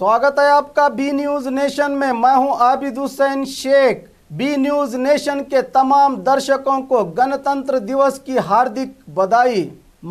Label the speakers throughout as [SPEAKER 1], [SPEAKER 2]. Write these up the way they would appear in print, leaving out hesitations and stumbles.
[SPEAKER 1] स्वागत है आपका बी न्यूज नेशन में। मैं हूं Abid Hussain Shaikh. B news nation के तमाम दर्शकों को गणतंत्र दिवस की हार्दिक बधाई।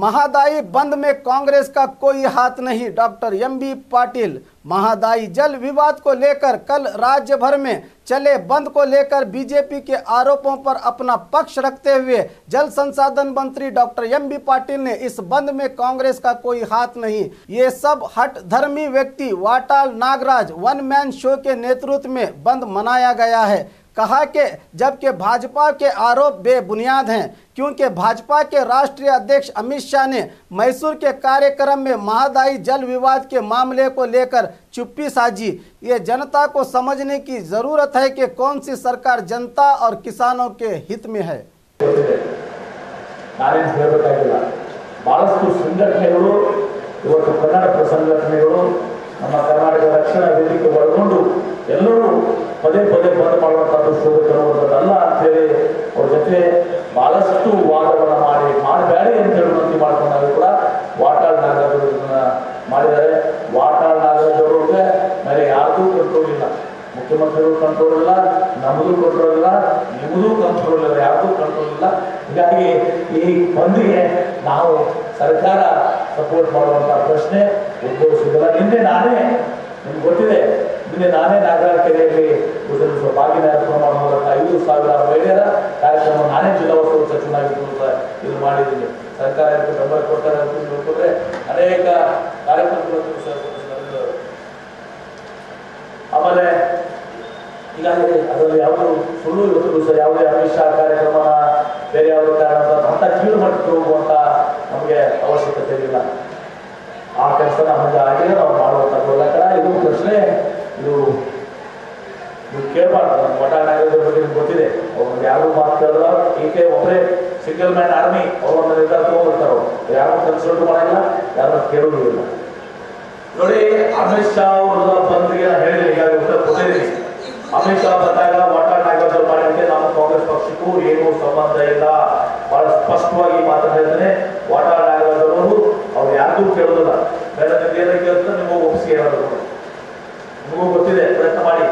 [SPEAKER 1] महादाई बंद में कांग्रेस का कोई हाथ नहीं, डॉक्टर एमबी पाटिल। महादाई जल विवाद को लेकर कल राज्य भर में चले बंद को लेकर बीजेपी के आरोपों पर अपना पक्ष रखते हुए जल संसाधन मंत्री डॉक्टर एमबी पाटिल ने इस बंद में कांग्रेस का कोई हाथ नहीं, ये सब हट धर्मी व्यक्ति वाटाल नागराज वन मैन शो के नेतृत्व में बंद मनाया गया है। कहा कि जबकि भाजपा के आरोप बेबुनियाद हैं, क्योंकि भाजपा के राष्ट्रीय अध्यक्ष अमित शाह ने मैसूर के कार्यक्रम में महादाई जल विवाद के मामले को लेकर चुप्पी साधी। ये जनता को समझने की जरूरत है कि कौन सी सरकार जनता और किसानों के हित में है।
[SPEAKER 2] ನಮ್ಮ ಕರ್ನಾಟಕ ರಕ್ಷಣಾ ವೇದಿಕೆ ಒಳಗೊಂಡು ಎಲ್ಲರೂ ಪದೇ ಪದೇ ಬಂದ್ ಮಾಡುವಂಥದ್ದು ಶೋಭೆ ತರುವಂಥದ್ದಲ್ಲ ಅಂತೇಳಿ ಅವ್ರ ಜೊತೆ ಬಹಳಷ್ಟು ವಾದವನ್ನು ಮಾಡಬೇಡಿ ಅಂತ ವಿನಂತಿ ಮಾಡ್ಕೊಂಡಾಗ ಕೂಡ ವಾಟಾಳ್ ನಾಗರಾಜ್ ಇದನ್ನ ಮಾಡಿದ್ದಾರೆ. ವಾಟಾಳ್ ನಾಗರಾಜ್ ಅವರಿಗೆ ಮೇಲೆ ಯಾರಿಗೂ ಕಂಟ್ರೋಲ್ ಇಲ್ಲ, ಮುಖ್ಯಮಂತ್ರಿಗಳು ಕಂಟ್ರೋಲ್ ಇಲ್ಲ, ನಮಗೂ ಕಂಟ್ರೋಲ್ ಇಲ್ಲ, ನಿಮಗೂ ಕಂಟ್ರೋಲ್ ಇಲ್ಲ, ಯಾರಿಗೂ ಕಂಟ್ರೋಲ್ ಇಲ್ಲ. ಹೀಗಾಗಿ ಈ ಬಂದಿಗೆ ನಾವು ಸರ್ಕಾರ ಸಪೋರ್ಟ್ ಮಾಡುವಂತ ಪ್ರಶ್ನೆ ಉದ್ಭವಿಸಿಲ್ಲ. ನಿನ್ನೆ ನಾನೇ ನಿಮ್ಗೆ ಗೊತ್ತಿದೆ, ನಿನ್ನೆ ನಾನೇ ನಾಗರಾಜ ಕೆರೆಯಲ್ಲಿ ಬಾಗಿನ ಅರ್ಪಣೆ ಮಾಡುವ ಮೂಲಕ 5,000 ಮಹಿಳೆಯರ ಕಾರ್ಯಕ್ರಮ ನಾನೇ ಜಿಲ್ಲಾ ಉಸ್ತುವಾರಿ ಸಚಿವನಾಗಿದ್ದು ಇದು ಮಾಡಿದ್ದೀನಿ. ಸರ್ಕಾರ ಇದಕ್ಕೆ ಬೆಂಬಲ ಕೊಡ್ತಾರೆ ಅಂತ ತಿಳ್ಕೊಂಡ್ರೆ ಅನೇಕ ಕಾರ್ಯಕ್ರಮಗಳನ್ನು ಆಮೇಲೆ ಈಗಾಗಲೇ ಅದರಲ್ಲಿ ಯಾವುದು ಸುಳ್ಳು ಇವತ್ತು ಸಹ ಯಾವುದೇ ಅಮಿತ್ ಶಾ ಕಾರ್ಯಕ್ರಮ ಬೇರೆ ಯಾವುದೇ ಕಾರಣ ಅಂತ ಕೀಳು ಮಟ್ಟಕ್ಕೆ ಹೋಗುವಂತ ನಮಗೆ ಅವಶ್ಯಕತೆ ಇಲ್ಲ. ಆ ಕೆಲಸ ನಮಗೆ ಆಗಿದೆ, ನಾವು ಮಾಡುವಂಥದ್ದಲ್ಲ. ಇದು ಪ್ರಶ್ನೆ ಇದು ಕೇಳಬಾರ್ದು. ನಮ್ಮ ವಾಟಾಳ್ ನಾಗರಾಜ್ ಬಗ್ಗೆ ನಿಮ್ಗೆ ಗೊತ್ತಿದೆ, ಅವ್ರು ಯಾರು ಮಾತು ಕೇಳಿದ್ರ ಈಕೆ ಒಬ್ಬರೇ ಸಿಂಗಲ್ ಮ್ಯಾನ್ ಆರ್ಮಿ, ಅವ್ರು ಒಂದು ನಿರ್ಧಾರ ತಗೊಂಡ್ಬಿಡ್ತಾರೋ, ಯಾರು ಕನ್ಸಲ್ಟ್ ಮಾಡಲ್ಲ, ಯಾರು ಕೇಳೋದು ಇಲ್ಲ. ನೋಡಿ, ಅಮಿತ್ ಶಾ ಅವ್ರ ಬಂದ್ಗೆ ಹೇಳಿದ್ರೆ ಈಗಾಗಲೇ ಉತ್ತರ ಕೊಟ್ಟಿದ್ದೀನಿ. ಅಮಿತ್ ಶಾ ಬಂದಾಗ ವಾಟಾಳ್ ನಾಗರಾಜ್ ಅವ್ರು ಮಾಡಿದ್ರೆ ನಮ್ಮ ಕಾಂಗ್ರೆಸ್ ಪಕ್ಷಕ್ಕೂ ಏನೂ ಸಂಬಂಧ ಇಲ್ಲ, ಬಹಳ ಸ್ಪಷ್ಟವಾಗಿ ಮಾತನಾಡಿದ್ದೇನೆ. ವಾಟಾಳ್ ನಾಗರಾಜ್ ಅವರು ಅವ್ರು ಯಾರಿಗೂ ಕೇಳೋದಿಲ್ಲ, ಬೇರೆ ಏನ ಕೇಳ್ತಾರೆ ನಿಮಗೂ ಒಪ್ಪಿಸಿ ಹೇಳೋದು, ನಿಮಗೂ ಗೊತ್ತಿದೆ, ಪ್ರಯತ್ನ ಮಾಡಿ.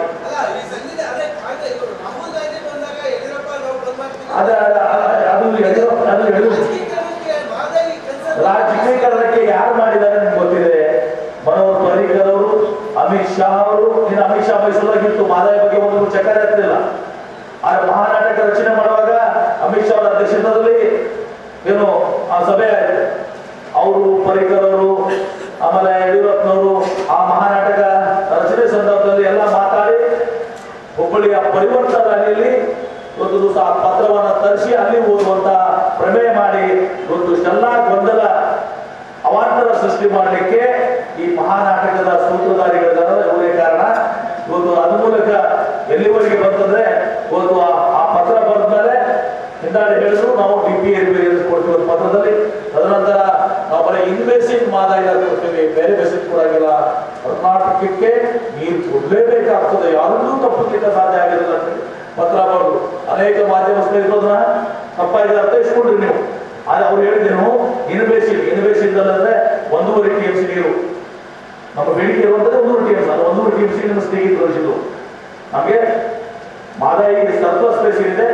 [SPEAKER 2] ರಾಜಕೀಕರಣಕ್ಕೆ ಯಾರು ಮಾಡಿದ್ದಾರೆ ನಿಮ್ಗೆ ಗೊತ್ತಿದೆ. ಮನೋಹರ್ ಪರಿಕರ್ ಅವರು, ಅಮಿತ್ ಶಾ ಅವರು. ಇನ್ನು ಅಮಿತ್ ಶಾ ಮೈಸೂರಾಗಿತ್ತು, ಮಾದಾಯ ಬಗ್ಗೆ ಒಂದು ಚಕ್ಕರೆ ಆಗ್ತಿಲ್ಲ. ಆ ಮಹಾನಾಟಕ ರಚನೆ ಮಾಡುವಾಗ ಅಮಿತ್ ಶಾ ಅವರ ಅಧ್ಯಕ್ಷತೆಯಲ್ಲಿ ಏನು ಆ ಸಭೆ ಆಯಿತು. ಅವರು ಪರಿಕರ್ ಅವರು ಆಮೇಲೆ ಯಡಿಯೂರಪ್ಪನವರು ಆ ಮಹಾನಾಟಕ ರಚನೆ ಸಂದರ್ಭದಲ್ಲಿ ಎಲ್ಲ ಮಾತಾಡಿ ಹುಬ್ಬಳ್ಳಿಯ ಪರಿವರ್ತನಾ ರ್ಯಾಲಿಯಲ್ಲಿ ಒಂದು ದಿವಸ ಆ ಪತ್ರವನ್ನು ತರಿಸಿ ಅಲ್ಲಿ ಓದುವಂತ ಪ್ರಮೇಯ ಮಾಡಿ ಒಂದು ಇಷ್ಟೆಲ್ಲ ಗೊಂದಲ ಅವಾಂತರ ಸೃಷ್ಟಿ ಮಾಡಲಿಕ್ಕೆ ಈ ಮಹಾನಾಟಕದ ಸೂತ್ರಧಾರಿಗಳಿದ್ದಾರೆ, ಇವರೇ ಕಾರಣ. ಇವತ್ತು ಅದ ಮೂಲಕ ಎಲ್ಲಿವರೆಗೆ ಬಂತಂದ್ರೆ ಇವತ್ತು ಆ ಪತ್ರ ಬರೆದ್ಮೇಲೆ ಹಿಂದಾಡಿ ಹೇಳಿದ್ರು ನಾವು DPRB ಕೊಡ್ತೀವಿ ಪತ್ರದಲ್ಲಿ. ತದನಂತರ ನಾವು ಬರೀ ಇನ್ವೇಸಿವ್ ಮಾದಾಯ ಕೊಡ್ತೀವಿ, ಬೇರೆ ಬೇಸಿಕ್ ಕೊಡಾಗಿಲ್ಲ. ಕರ್ನಾಟಕಕ್ಕೆ ನೀರು ಕೊಡ್ಲೇಬೇಕಾಗ್ತದೆ, ಯಾರನ್ನೂ ತಪ್ಪಿಸ್ಲಿಕ್ಕೆ ಸಾಧ್ಯ ಆಗಿರಲಿಲ್ಲ ಅಂತ ಪತ್ರ ಬರೆದು ಅನೇಕ ಮಾಧ್ಯಮ ಸ್ನೇಹಿತರನ್ನ ತಪ್ಪಾಗಿ ಅರ್ಥೈಸ್ಕೊಂಡ್ರಿ ನೀವು. ಆದ್ರೆ ಅವ್ರು ಹೇಳಿದ್ದೇನು, ಇನ್ವೇಸಿವ್ ಅಂದ್ರೆ 1.5 TMC ನೀರು ನಮ್ಮ ಬೇಡಿಕೆ ಇರುವಂತದ್ದು 1.5 TMC. ಅದು 1.5 TMC ನಿಮ್ಮ ಸ್ನೇಹಿತರು ತೋರಿಸಿದ್ರು ನಮಗೆ. ಮಾದಾಯಿ ಸರ್ಪ್ಲಸ್ ಬೇಸಿಸ್ ಇದೆ,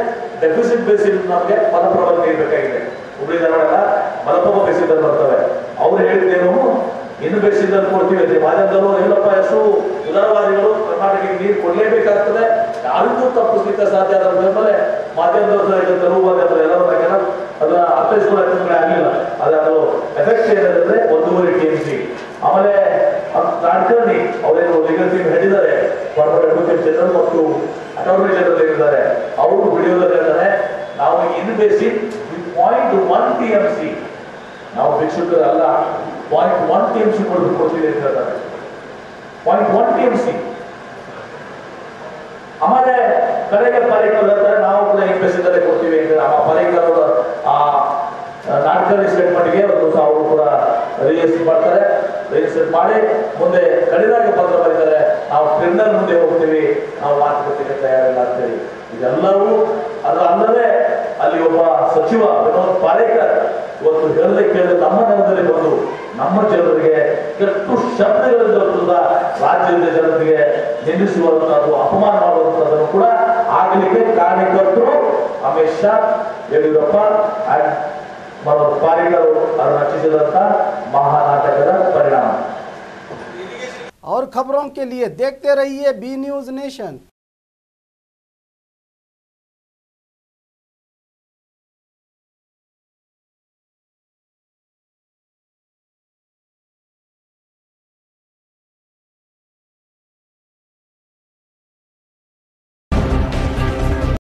[SPEAKER 2] ಡೆಫಿಸಿಟ್ ಬೇಸಿಸ್ ನಮಗೆ ಮಲಪ್ರಭಾ ನೀರು ಬೇಕಾಗಿದೆ. ಹುಬ್ಳಿ ಧಾರವಾಡ ಮಲಪ್ರಭಾ ಬೇಸಿಸ್ ಬರ್ತವೆ. ಅವ್ರು ಹೇಳಿದ್ದೇನು, ಇನ್ನು ಬೇಸಿಸ್ ಕೊಡ್ತೀವಿ ಅಂತ. ಮಾಧ್ಯಮದವರು ಎಲ್ಲಪ್ಪ ಎಷ್ಟು ಉದಾರವಾದಿಗಳು, ಕರ್ನಾಟಕಕ್ಕೆ ನೀರು ಕೊಡ್ಲೇಬೇಕಾಗ್ತದೆ, ಯಾರಿಗೂ ತಪ್ಪಿಸ್ಲಿಕ್ಕೆ ಸಾಧ್ಯ ಆದ ಮೇಲೆ ಮಾಧ್ಯಮದವರು ತರುವಾದ ಎಲ್ಲರೂ ಅದನ್ನ ಅರ್ಥೈಸ್ಕೊಳ್ಳೋಕೆ ಆಗಲಿಲ್ಲ. ಅದು ಎಫೆಕ್ಟ್ ಏನಂದ್ರೆ 1.5 TMC. ಆಮೇಲೆ ರಾಜಕಾರಣಿ ಅವರೇನು ಲೀಗಲ್ ಟೀಮ್ ಹೇಳಿದ್ದಾರೆ, ಕಾರ್ಪೊರೇಟ್ ಅಡ್ವೊಕೇಟ್ ಜನರಲ್ ಮತ್ತು ಅಟಾರ್ನಿ ಜನರಲ್ ಇದ್ದಾರೆ, ಅವರು ವಿಡಿಯೋದಲ್ಲಿ ಹೇಳ್ತಾರೆ ನಾವು ಇನ್ ಬೇಸಿಕ್ 0.1 TMC, ನಾವು ಭಿಕ್ಷುಕರಲ್ಲ, 0.1 TMC ಕೊಡ್ತೀವಿ ಅಂತ ಹೇಳ್ತಾರೆ. 0.1 TMC. ಆಮೇಲೆ ಕಡೆಗೆ ಪಾಲಿಕರ್ ಹೇಳ್ತಾರೆ ನಾವು ಕೂಡ ಇನ್ ಬೇಸಿಕ್ ಕೊಡ್ತೀವಿ ಅಂತ. ನಮ್ಮ ಪಾಲಿಕರ್ ಅವರ ಆ ನಾಟಕದ ಸ್ಟೇಟ್ಮೆಂಟ್ಗೆ ಒಂದು ದಿವಸ ಅವರು ಕೂಡ ರಿಜಿಸ್ಟರ್ ಮಾಡ್ತಾರೆ. ರಿಜಿಸ್ಟರ್ ಮಾಡಿ ಮುಂದೆ ಕಡಿದಾಗಿ ಪತ್ರ ಬರೀತಾರೆ, ನಾವು ಟ್ರಿಬ್ಯುನಲ್ ಮುಂದೆ ಹೋಗ್ತೀವಿ, ನಾವು ಮಾತುಕತೆಗೆ ತಯಾರಿಲ್ಲ ಅಂತೇಳಿ. ಇದೆಲ್ಲವೂ ಅದು ಅಲ್ಲದೆ ಅಲ್ಲಿ ಒಬ್ಬ ಸಚಿವ ವಿನೋದ್ ಪಾಲೇಕರ್ ಇವತ್ತು ಹೇಳದೆ ಕೇಳಿದ ನಮ್ಮ ನೆಲದಲ್ಲಿ ಬಂದು ನಮ್ಮ ಜನರಿಗೆ ಎಷ್ಟು ಶಬ್ದಗಳಿಂದ ರಾಜ್ಯದ ನಿಲ್ಲಿಸುವಂತದ್ದು, ಅಪಮಾನ ಮಾಡುವಂತದ್ದನ್ನು ಕೂಡ ಆಗಲಿಕ್ಕೆ ಕಾರ್ಯಕರ್ತರು ಅಮಿತ್ ಶಾ, ಯಡಿಯೂರಪ್ಪ ಮನೋಹರ್ ಪಾರಿಕರ್ ಅವರು ರಚಿಸಿದಂತ ಮಹಾನಾಟಕದ ಪರಿಣಾಮ।
[SPEAKER 1] और खबरों के लिए देखते रहिए बी न्यूज नेशन।